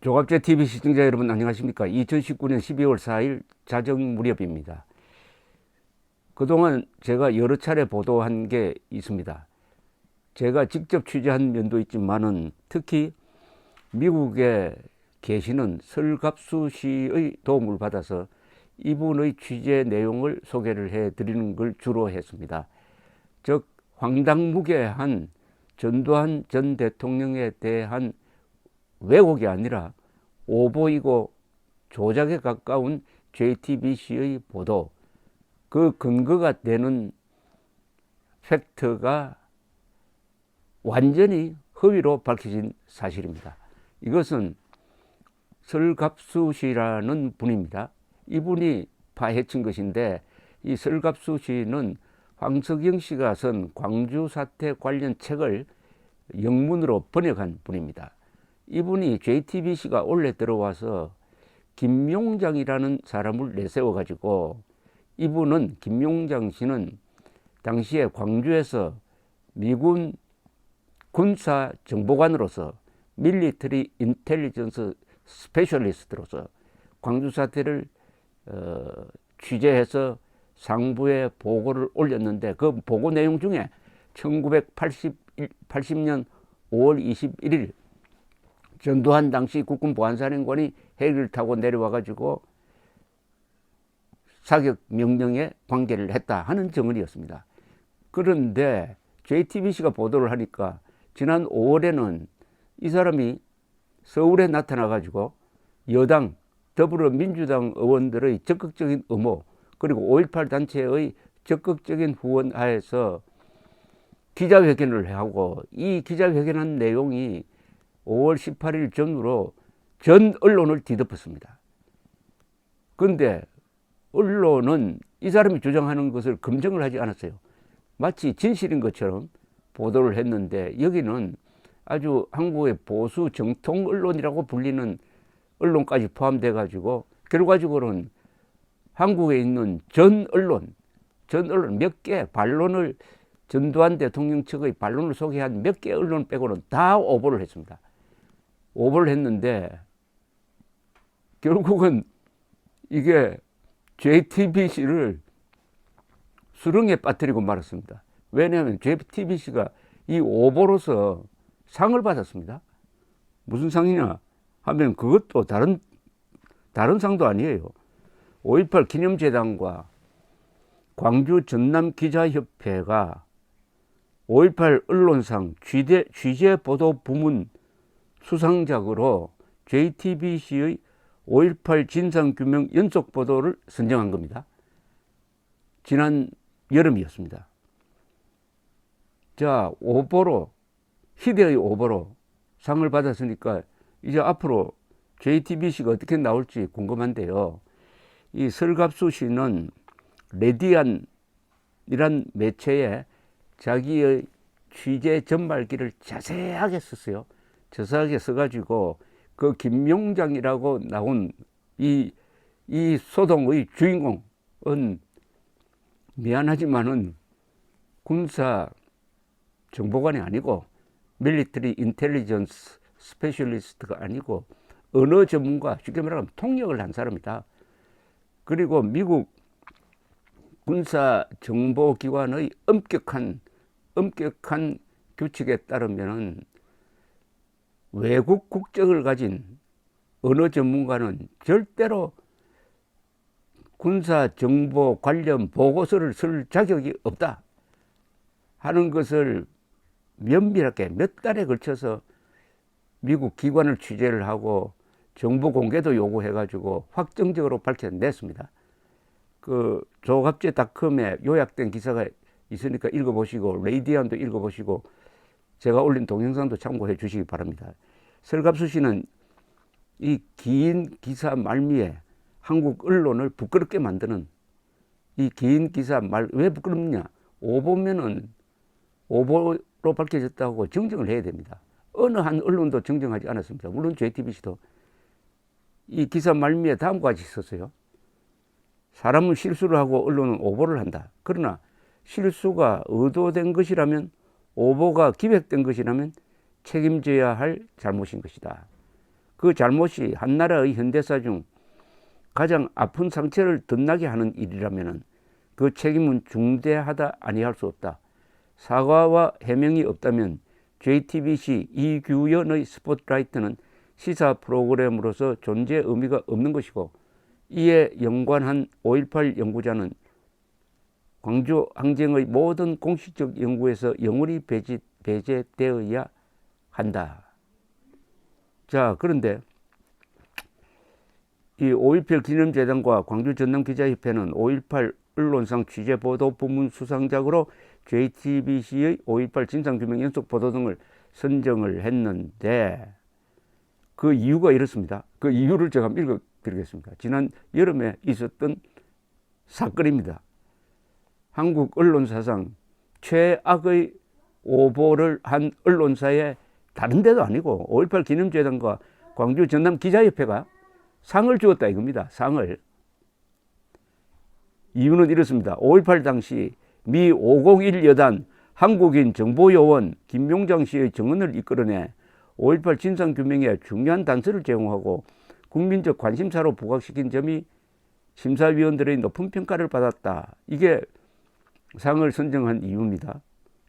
조갑제 TV 시청자 여러분 안녕하십니까? 2019년 12월 4일 자정 무렵입니다. 그동안 제가 여러 차례 보도한 게 있습니다. 제가 직접 취재한 면도 있지만은 특히 미국에 계시는 설갑수 씨의 도움을 받아서 이분의 취재 내용을 소개를 해 드리는 걸 주로 했습니다. 즉 황당무계한 전두환 전 대통령에 대한 왜곡이 아니라 오보이고 조작에 가까운 JTBC의 보도, 그 근거가 되는 팩트가 완전히 허위로 밝혀진 사실입니다. 이것은 설갑수 씨라는 분입니다. 이분이 파헤친 것인데, 이 설갑수 씨는 황석영 씨가 쓴 광주 사태 관련 책을 영문으로 번역한 분입니다. 이분이 JTBC가 원래 들어와서 김용장이라는 사람을 내세워 가지고, 이분은 김용장 씨는 당시에 광주에서 미군 군사 정보관으로서 밀리터리 인텔리전스 스페셜리스트로서 광주 사태를 취재해서 상부에 보고를 올렸는데, 그 보고 내용 중에 1980년 5월 21일 전두환 당시 국군 보안사령관이 헬기를 타고 내려와 가지고 사격 명령에 관계를 했다 하는 정언이었습니다. 그런데 JTBC가 보도를 하니까 지난 5월에는 이 사람이 서울에 나타나 가지고 여당 더불어민주당 의원들의 적극적인 음호, 그리고 5.18 단체의 적극적인 후원 하에서 기자회견을 하고, 이 기자회견한 내용이 5월 18일 전후로 전 언론을 뒤덮었습니다. 그런데 언론은 이 사람이 주장하는 것을 검증을 하지 않았어요. 마치 진실인 것처럼 보도를 했는데, 여기는 아주 한국의 보수 정통 언론이라고 불리는 언론까지 포함돼 가지고 결과적으로는 한국에 있는 전 언론 몇 개 반론을, 전두환 대통령 측의 반론을 소개한 몇 개 언론 빼고는 다 오보를 했습니다. 오보를 했는데 결국은 이게 JTBC를 수렁에 빠뜨리고 말았습니다. 왜냐하면 JTBC가 이 오보로서 상을 받았습니다. 무슨 상이냐 하면 그것도 다른 상도 아니에요. 5.18 기념재단과 광주 전남기자협회가 5.18 언론상 취재보도 부문 수상작으로 JTBC의 5.18 진상규명 연속보도를 선정한 겁니다. 지난 여름이었습니다. 자, 오보로, 희대의 오보로 상을 받았으니까 이제 앞으로 JTBC가 어떻게 나올지 궁금한데요. 이 설갑수 씨는 레디안이란 매체에 자기의 취재 전말기를 자세하게 썼어요. 자세하게 써가지고 그 김용장이라고 나온 이 소동의 주인공은 미안하지만은 군사 정보관이 아니고 밀리터리 인텔리전스 스페셜리스트가 아니고 언어 전문가, 쉽게 말하면 통역을 한 사람이다. 그리고 미국 군사 정보기관의 엄격한 규칙에 따르면은 외국 국적을 가진 언어 전문가는 절대로 군사 정보 관련 보고서를 쓸 자격이 없다 하는 것을 면밀하게 몇 달에 걸쳐서 미국 기관을 취재를 하고 정보 공개도 요구해가지고 확정적으로 밝혀냈습니다. 그 조갑제닷컴에 요약된 기사가 있으니까 읽어보시고, 레이디안도 읽어보시고, 제가 올린 동영상도 참고해 주시기 바랍니다. 설갑수 씨는 이 긴 기사 말미에 한국 언론을 부끄럽게 만드는 이 긴 기사 왜 부끄럽냐? 오보면은 오보로 밝혀졌다고 정정을 해야 됩니다. 어느 한 언론도 정정하지 않았습니다. 물론 JTBC도 이 기사 말미에 다음과 같이 썼어요. 사람은 실수를 하고 언론은 오보를 한다. 그러나 실수가 의도된 것이라면, 오보가 기획된 것이라면 책임져야 할 잘못인 것이다. 그 잘못이 한나라의 현대사 중 가장 아픈 상처를 덧나게 하는 일이라면 그 책임은 중대하다 아니할 수 없다. 사과와 해명이 없다면 JTBC 이규현의 스포트라이트는 시사 프로그램으로서 존재 의미가 없는 것이고, 이에 연관한 5.18 연구자는 광주 항쟁의 모든 공식적 연구에서 영원히 배제되어야 한다. 자, 그런데 이 5.18 기념재단과 광주 전남기자협회는 5.18 언론상 취재보도 부문 수상작으로 JTBC의 5.18 진상규명 연속 보도 등을 선정을 했는데, 그 이유가 이렇습니다. 그 이유를 제가 한번 읽어드리겠습니다. 지난 여름에 있었던 사건입니다. 한국 언론사상 최악의 오보를 한 언론사에 다른 데도 아니고 5.18 기념재단과 광주 전남기자협회가 상을 주었다 이겁니다. 상을. 이유는 이렇습니다. 5.18 당시 미 501 여단 한국인 정보요원 김용장 씨의 증언을 이끌어내 5.18 진상규명에 중요한 단서를 제공하고 국민적 관심사로 부각시킨 점이 심사위원들의 높은 평가를 받았다. 이게 상을 선정한 이유입니다.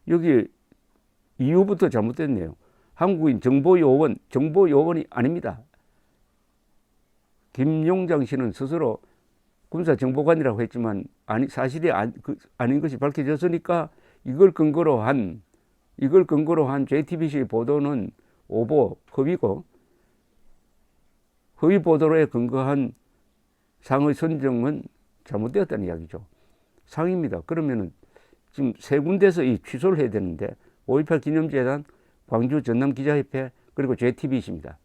여기 이유부터 잘못됐네요. 한국인 정보요원이 아닙니다. 김용장 씨는 스스로 군사정보관이라고 했지만 사실이 아닌 것이 밝혀졌으니까 이걸 근거로 한 JTBC 보도는 오보, 허위고, 허위 보도로에 근거한 상의 선정은 잘못되었다는 이야기죠. 상입니다. 그러면은 지금 세 군데서 이 취소를 해야 되는데 5.18 기념재단, 광주 전남기자협회, 그리고 JTBC입니다.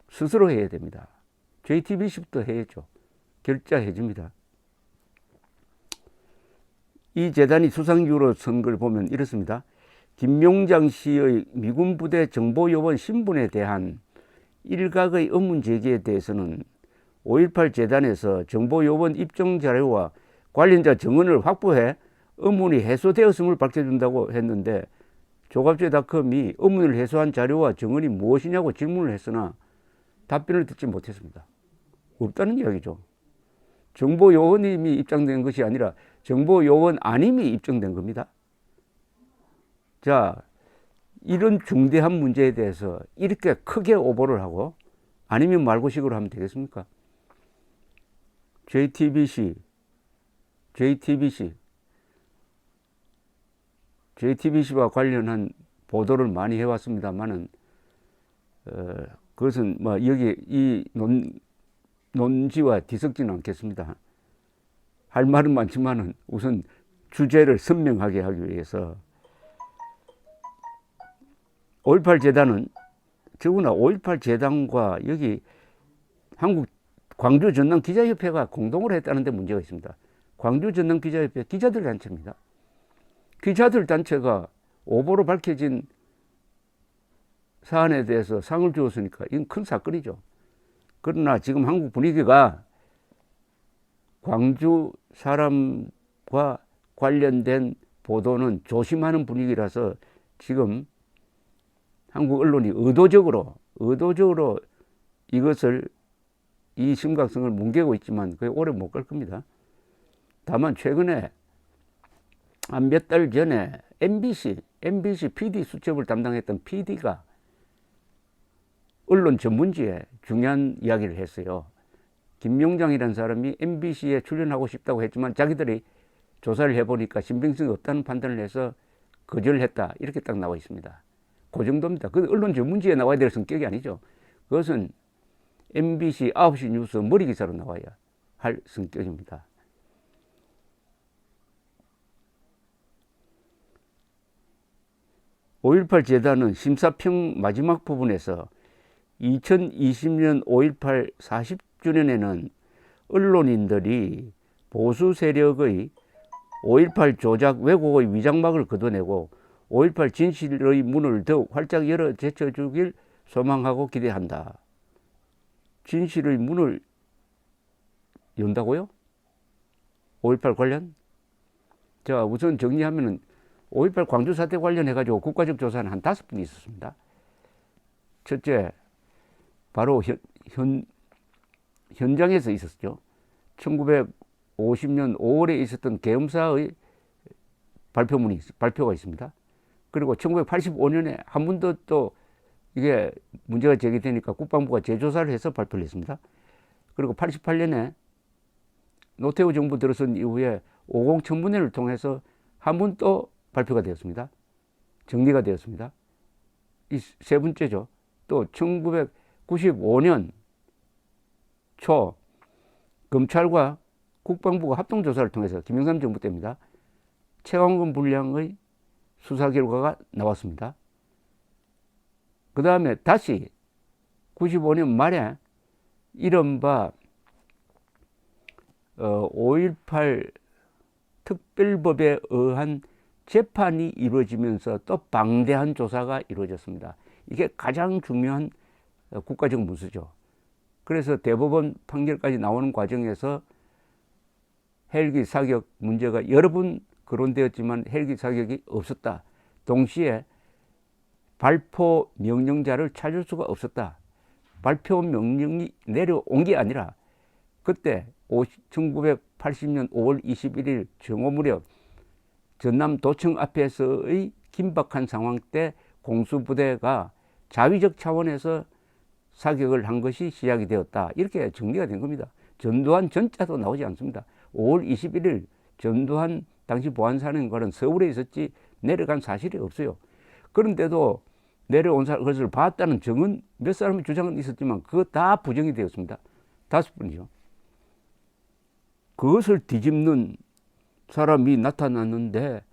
스스로 해야 됩니다. JTBC부터 해야죠. 결자해 줍니다. 이 재단이 수상 이유로 쓴 걸 보면 이렇습니다. 김용장 씨의 미군 부대 정보요원 신분에 대한 일각의 의문 제기에 대해서는 5.18 재단에서 정보요원 입증 자료와 관련자 증언을 확보해 의문이 해소되었음을 밝혀준다고 했는데, 조갑제닷컴이 의문을 해소한 자료와 증언이 무엇이냐고 질문을 했으나 답변을 듣지 못했습니다. 없다는 이야기죠. 정보요원님이 입장된 것이 아니라 정보요원 아님이 입증된 겁니다. 자, 이런 중대한 문제에 대해서 이렇게 크게 오보를 하고 아니면 말고식으로 하면 되겠습니까? JTBC와 관련한 보도를 많이 해왔습니다만은, 그것은 뭐 여기 이 논지와 뒤섞지는 않겠습니다. 할 말은 많지만은 우선 주제를 선명하게 하기 위해서 5.18 재단은, 더구나 5.18 재단과 여기 한국 광주 전남 기자협회가 공동으로 했다는 데 문제가 있습니다. 광주 전남 기자협회 기자들 단체입니다. 기자들 단체가 오보로 밝혀진 사안에 대해서 상을 주었으니까 이건 큰 사건이죠. 그러나 지금 한국 분위기가 광주 사람과 관련된 보도는 조심하는 분위기라서 지금 한국 언론이 의도적으로 이 심각성을 뭉개고 있지만 그게 오래 못 갈 겁니다. 다만 최근에 한 몇 달 전에 MBC PD 수첩을 담당했던 PD가 언론 전문지에 중요한 이야기를 했어요. 김용장이라는 사람이 MBC에 출연하고 싶다고 했지만 자기들이 조사를 해보니까 신빙성이 없다는 판단을 해서 거절했다. 이렇게 딱 나와 있습니다. 그 정도입니다. 그 언론 전문지에 나와야 될 성격이 아니죠. 그것은 MBC 9시 뉴스 머리 기사로 나와야 할 성격입니다. (5.18) 재단은 심사평 마지막 부분에서 2020년 5.18 40주년에는 언론인들이 보수 세력의 5.18 조작 왜곡의 위장막을 걷어내고 5.18 진실의 문을 더욱 활짝 열어 제쳐주길 소망하고 기대한다. 진실의 문을 연다고요? 5.18 관련? 자, 우선 정리하면은 5.18 광주 사태 관련해가지고 국가적 조사는 한 5분 있었습니다. 첫째, 바로 현장에서 있었죠. 1950년 5월에 있었던 계엄사의 발표가 있습니다. 그리고 1985년에 한 번 더 또 이게 문제가 제기되니까 국방부가 재조사를 해서 발표를 했습니다. 그리고 88년에 노태우 정부 들어선 이후에 50 청문회를 통해서 한 번 또 발표가 되었습니다. 정리가 되었습니다. 이 세 번째죠. 또 1995년 초 검찰과 국방부가 합동조사를 통해서 김영삼 정부 때입니다. 최강금 불량의 수사 결과가 나왔습니다. 그 다음에 다시 95년 말에 이른바 5.18 특별법에 의한 재판이 이루어지면서 또 방대한 조사가 이루어졌습니다. 이게 가장 중요한 국가적 문서죠. 그래서 대법원 판결까지 나오는 과정에서 헬기 사격 문제가 여러 번 거론되었지만 헬기 사격이 없었다. 동시에 발포 명령자를 찾을 수가 없었다. 발표 명령이 내려온 게 아니라 그때 1980년 5월 21일 정오 무렵 전남 도청 앞에서의 긴박한 상황 때 공수부대가 자위적 차원에서 사격을 한 것이 시작이 되었다. 이렇게 정리가 된 겁니다. 전두환 전자도 나오지 않습니다. 5월 21일 전두환 당시 보안사령관은 서울에 있었지 내려간 사실이 없어요. 그런데도 내려온 것을 봤다는 정은 몇 사람의 주장은 있었지만 그거 다 부정이 되었습니다. 5분이죠. 그것을 뒤집는 사람이 나타났는데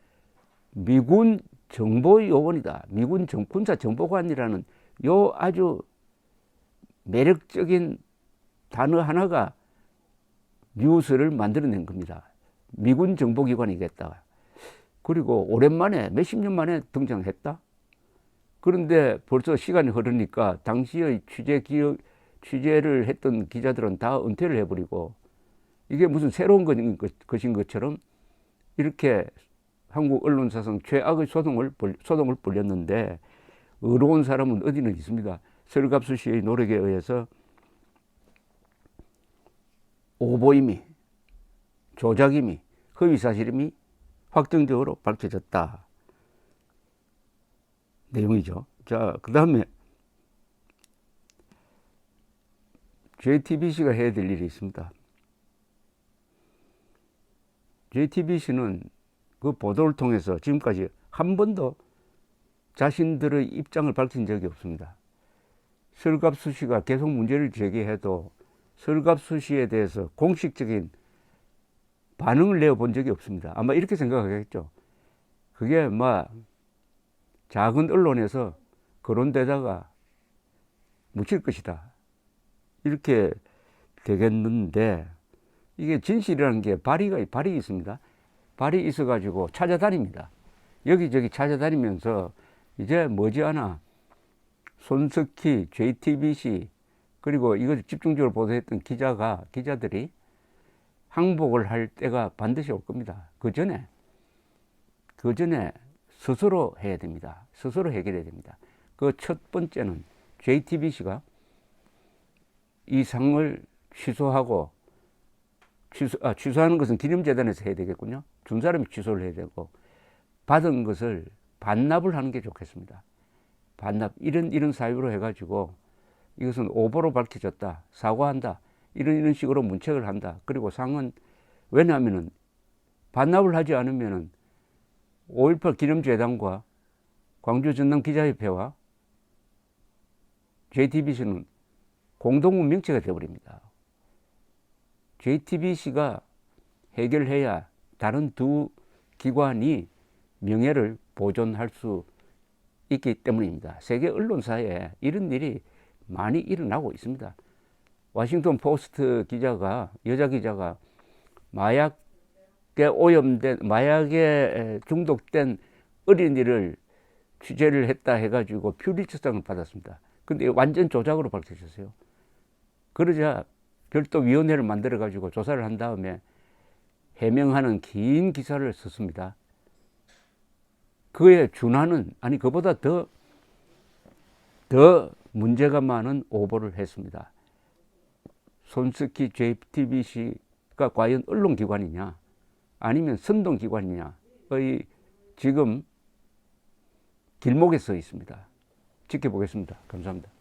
미군 정보요원이다. 미군 군사정보관이라는 요 아주 매력적인 단어 하나가 뉴스를 만들어낸 겁니다. 미군 정보기관이겠다. 그리고 오랜만에 몇십 년 만에 등장했다. 그런데 벌써 시간이 흐르니까 당시의 취재를 했던 기자들은 다 은퇴를 해버리고 이게 무슨 새로운 것인 것처럼 이렇게 한국 언론사상 최악의 소동을 벌였는데 의로운 사람은 어디는 있습니다. 설갑수 씨의 노력에 의해서 오보임이, 조작임이, 허위사실임이 확정적으로 밝혀졌다. 내용이죠. 자, 그 다음에 JTBC가 해야 될 일이 있습니다. JTBC는 그 보도를 통해서 지금까지 한 번도 자신들의 입장을 밝힌 적이 없습니다. 설갑수 씨가 계속 문제를 제기해도 설갑수 씨에 대해서 공식적인 반응을 내어본 적이 없습니다. 아마 이렇게 생각하겠죠. 그게 작은 언론에서 거론되다가 묻힐 것이다. 이렇게 되겠는데 이게 진실이라는 게 발이 있습니다. 발이 있어가지고 찾아다닙니다. 여기저기 찾아다니면서 이제 머지않아 손석희, JTBC 그리고 이것을 집중적으로 보도했던 기자들이 항복을 할 때가 반드시 올 겁니다. 그 전에 스스로 해야 됩니다. 스스로 해결해야 됩니다. 그 첫 번째는 JTBC가 이 상을 취소하고 취소하는 것은 기념재단에서 해야 되겠군요. 준 사람이 취소를 해야 되고 받은 것을 반납을 하는 게 좋겠습니다. 반납 이런 사유로 해가지고 이것은 오보로 밝혀졌다. 사과한다. 이런 식으로 문책을 한다. 그리고 상은 왜냐하면은 반납을 하지 않으면은 5.18 기념재단과 광주 전남 기자협회와 JTBC는 공동운명체가 되어버립니다. JTBC가 해결해야 다른 두 기관이 명예를 보존할 수 있기 때문입니다. 세계 언론사에 이런 일이 많이 일어나고 있습니다. 워싱턴 포스트 여자 기자가 마약에 중독된 어린이를 취재를 했다 해가지고 퓰리처상을 받았습니다. 근데 완전 조작으로 밝혀졌어요. 그러자 별도 위원회를 만들어가지고 조사를 한 다음에 해명하는 긴 기사를 썼습니다. 그에 준하는, 그보다 더 문제가 많은 오보를 했습니다. 손석희 JTBC가 과연 언론기관이냐 아니면 선동기관이냐의 지금 길목에 서 있습니다. 지켜보겠습니다. 감사합니다.